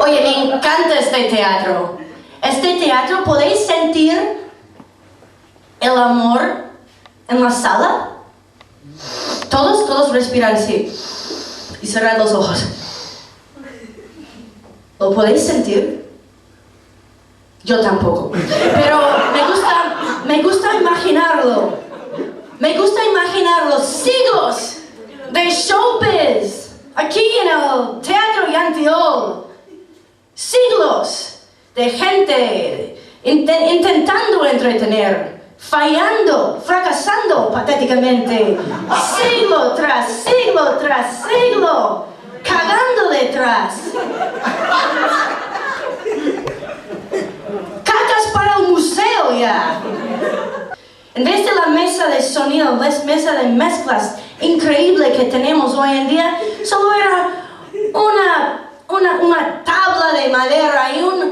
Oye, me encanta este teatro. Este teatro, ¿podéis sentir el amor en la sala? Todos respiran así y cerrar los ojos. ¿Lo podéis sentir? Yo tampoco. Pero me gusta imaginarlo. Me gusta imaginar los siglos de showbiz aquí en el Teatro Yantiol. Siglos de gente intentando entretener, fallando, fracasando patéticamente, siglo tras siglo tras siglo, cagando detrás. Cacas para el museo ya. En vez de la mesa de sonido, la mesa de mezclas increíble que tenemos hoy en día, solo era una tabla de madera y una